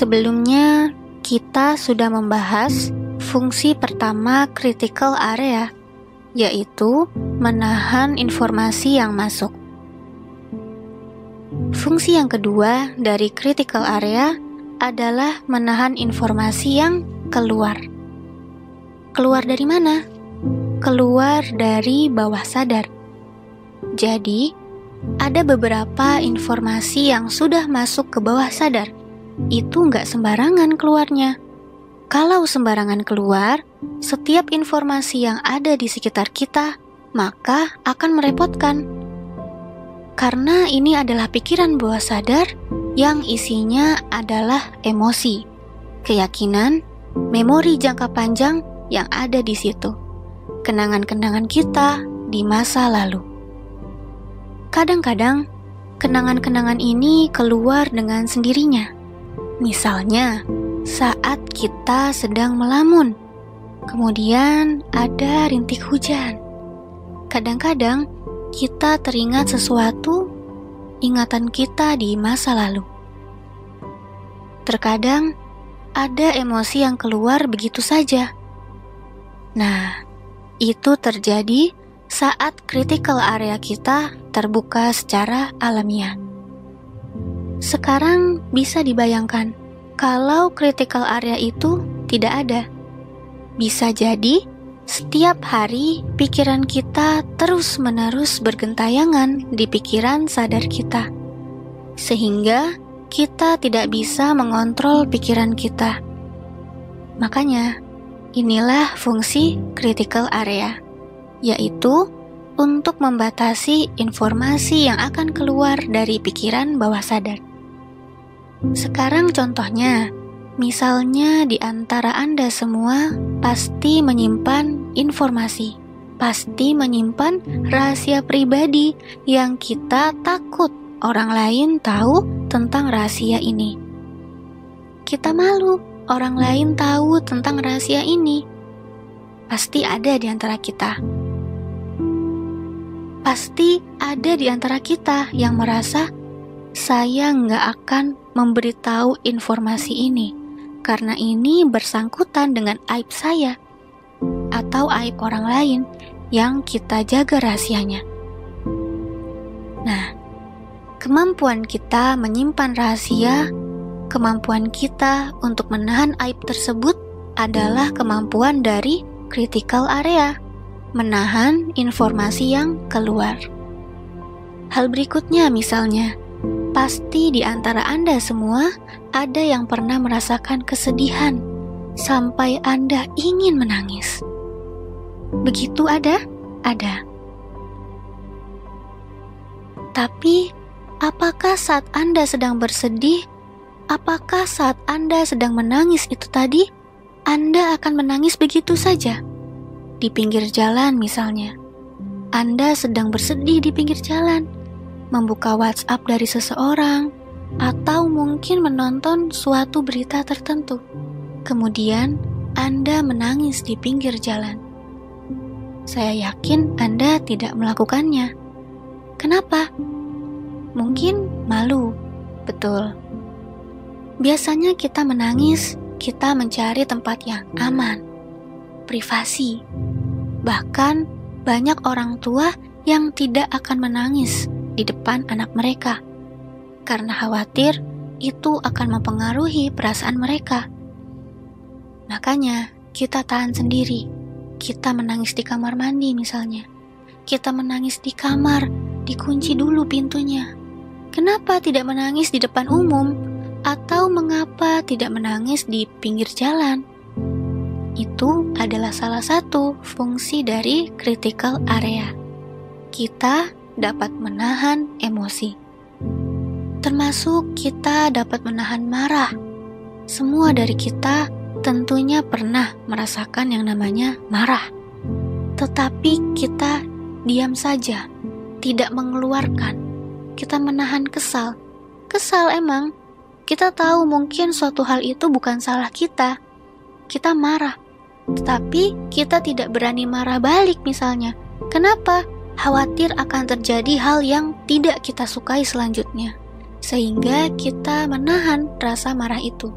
Sebelumnya, kita sudah membahas fungsi pertama critical area, yaitu menahan informasi yang masuk. Fungsi yang kedua dari critical area adalah menahan informasi yang keluar. Keluar dari mana? Keluar dari bawah sadar. Jadi, ada beberapa informasi yang sudah masuk ke bawah sadar. Itu nggak sembarangan keluarnya. Kalau sembarangan keluar, setiap informasi yang ada di sekitar kita, maka akan merepotkan. Karena ini adalah pikiran bawah sadar yang isinya adalah emosi, keyakinan, memori jangka panjang yang ada di situ, kenangan-kenangan kita di masa lalu. Kadang-kadang, kenangan-kenangan ini keluar dengan sendirinya. Misalnya, saat kita sedang melamun, kemudian ada rintik hujan. Kadang-kadang, kita teringat sesuatu, ingatan kita di masa lalu. Terkadang, ada emosi yang keluar begitu saja. Nah, itu terjadi saat critical area kita terbuka secara alamiah. Sekarang bisa dibayangkan kalau critical area itu tidak ada. Bisa jadi setiap hari pikiran kita terus-menerus bergentayangan di pikiran sadar kita, sehingga kita tidak bisa mengontrol pikiran kita. Makanya, inilah fungsi critical area, yaitu untuk membatasi informasi yang akan keluar dari pikiran bawah sadar. Sekarang contohnya, misalnya di antara Anda semua pasti menyimpan informasi, pasti menyimpan rahasia pribadi yang kita takut orang lain tahu tentang rahasia ini. Kita malu orang lain tahu tentang rahasia ini. Pasti ada di antara kita. Pasti ada di antara kita yang merasa, saya nggak akan memberitahu informasi ini, karena ini bersangkutan dengan aib saya, atau aib orang lain yang kita jaga rahasianya. Nah, kemampuan kita menyimpan rahasia, kemampuan kita untuk menahan aib tersebut adalah kemampuan dari critical area, menahan informasi yang keluar. Hal berikutnya misalnya, pasti di antara Anda semua ada yang pernah merasakan kesedihan sampai Anda ingin menangis. Begitu ada? Ada. Tapi, apakah saat Anda sedang bersedih, apakah saat Anda sedang menangis itu tadi, Anda akan menangis begitu saja? Di pinggir jalan misalnya, Anda sedang bersedih di pinggir jalan, membuka WhatsApp dari seseorang, atau mungkin menonton suatu berita tertentu. Kemudian, Anda menangis di pinggir jalan. Saya yakin Anda tidak melakukannya. Kenapa? Mungkin malu, betul. Biasanya kita menangis, kita mencari tempat yang aman, privasi. Bahkan banyak orang tua yang tidak akan menangis di depan anak mereka karena khawatir itu akan mempengaruhi perasaan mereka. Makanya kita tahan sendiri. Kita menangis di kamar mandi misalnya. Kita menangis di kamar, dikunci dulu pintunya. Kenapa tidak menangis di depan umum? Atau mengapa tidak menangis di pinggir jalan? Itu adalah salah satu fungsi dari critical area. Kita dapat menahan emosi. Termasuk kita dapat menahan marah. Semua dari kita tentunya pernah merasakan yang namanya marah. Tetapi kita diam saja, tidak mengeluarkan. Kita menahan kesal. Kesal emang. Kita tahu mungkin suatu hal itu bukan salah kita. Kita marah. Tetapi kita tidak berani marah balik misalnya. Kenapa? Khawatir akan terjadi hal yang tidak kita sukai selanjutnya. Sehingga kita menahan rasa marah itu.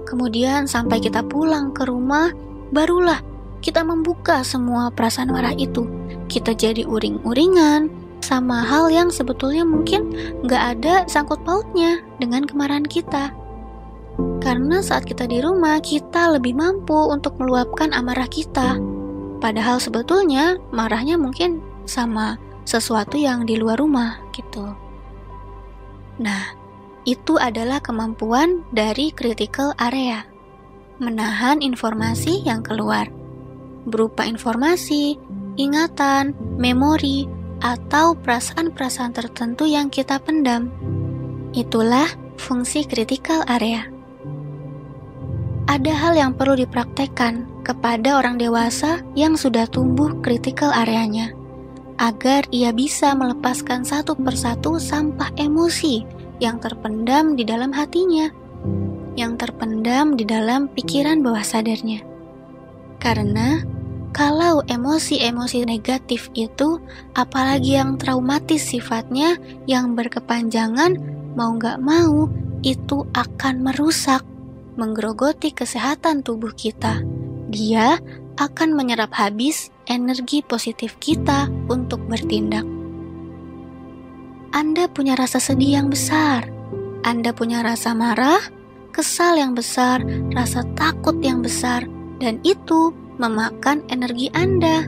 Kemudian sampai kita pulang ke rumah, barulah kita membuka semua perasaan marah itu. Kita jadi uring-uringan sama hal yang sebetulnya mungkin nggak ada sangkut pautnya dengan kemarahan kita. Karena saat kita di rumah, kita lebih mampu untuk meluapkan amarah kita. Padahal sebetulnya marahnya mungkin sama sesuatu yang di luar rumah gitu. Nah, itu adalah kemampuan dari critical area. Menahan informasi yang keluar. Berupa informasi, ingatan, memori, atau perasaan-perasaan tertentu yang kita pendam. Itulah fungsi critical area. Ada hal yang perlu dipraktekkan kepada orang dewasa yang sudah tumbuh critical areanya, agar ia bisa melepaskan satu persatu sampah emosi yang terpendam di dalam hatinya, yang terpendam di dalam pikiran bawah sadarnya. Karena kalau emosi-emosi negatif itu, apalagi yang traumatis sifatnya, yang berkepanjangan, mau gak mau, itu akan merusak, menggerogoti kesehatan tubuh kita. Dia akan menyerap habis energi positif kita untuk bertindak. Anda punya rasa sedih yang besar, Anda punya rasa marah, kesal yang besar, rasa takut yang besar, dan itu memakan energi Anda.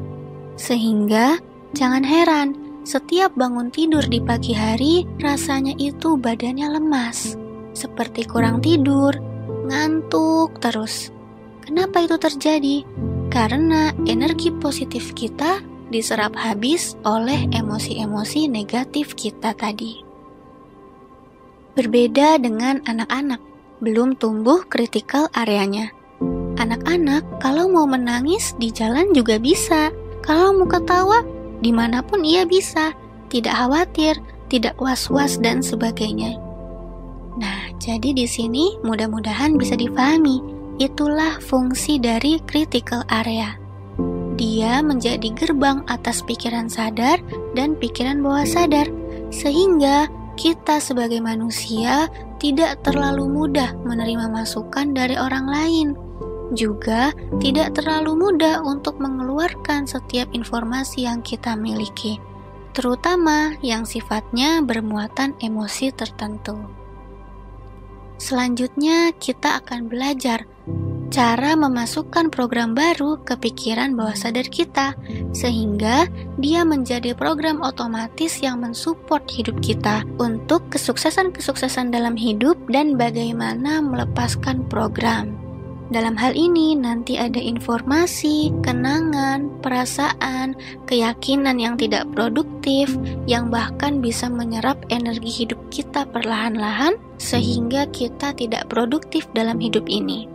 Sehingga jangan heran, setiap bangun tidur di pagi hari, rasanya itu badannya lemas, seperti kurang tidur, ngantuk terus. Kenapa itu terjadi? Karena energi positif kita diserap habis oleh emosi-emosi negatif kita tadi. Berbeda dengan anak-anak, belum tumbuh critical areanya. Anak-anak kalau mau menangis di jalan juga bisa. Kalau mau ketawa, dimanapun ia bisa. Tidak khawatir, tidak was-was dan sebagainya. Nah, jadi di sini mudah-mudahan bisa difahami. Itulah fungsi dari critical area. Dia menjadi gerbang atas pikiran sadar dan pikiran bawah sadar, sehingga kita sebagai manusia tidak terlalu mudah menerima masukan dari orang lain. Juga tidak terlalu mudah untuk mengeluarkan setiap informasi yang kita miliki, terutama yang sifatnya bermuatan emosi tertentu. Selanjutnya kita akan belajar cara memasukkan program baru ke pikiran bawah sadar kita, sehingga dia menjadi program otomatis yang mensupport hidup kita untuk kesuksesan-kesuksesan dalam hidup dan bagaimana melepaskan program. Dalam hal ini nanti ada informasi, kenangan, perasaan, keyakinan yang tidak produktif, yang bahkan bisa menyerap energi hidup kita perlahan-lahan, sehingga kita tidak produktif dalam hidup ini.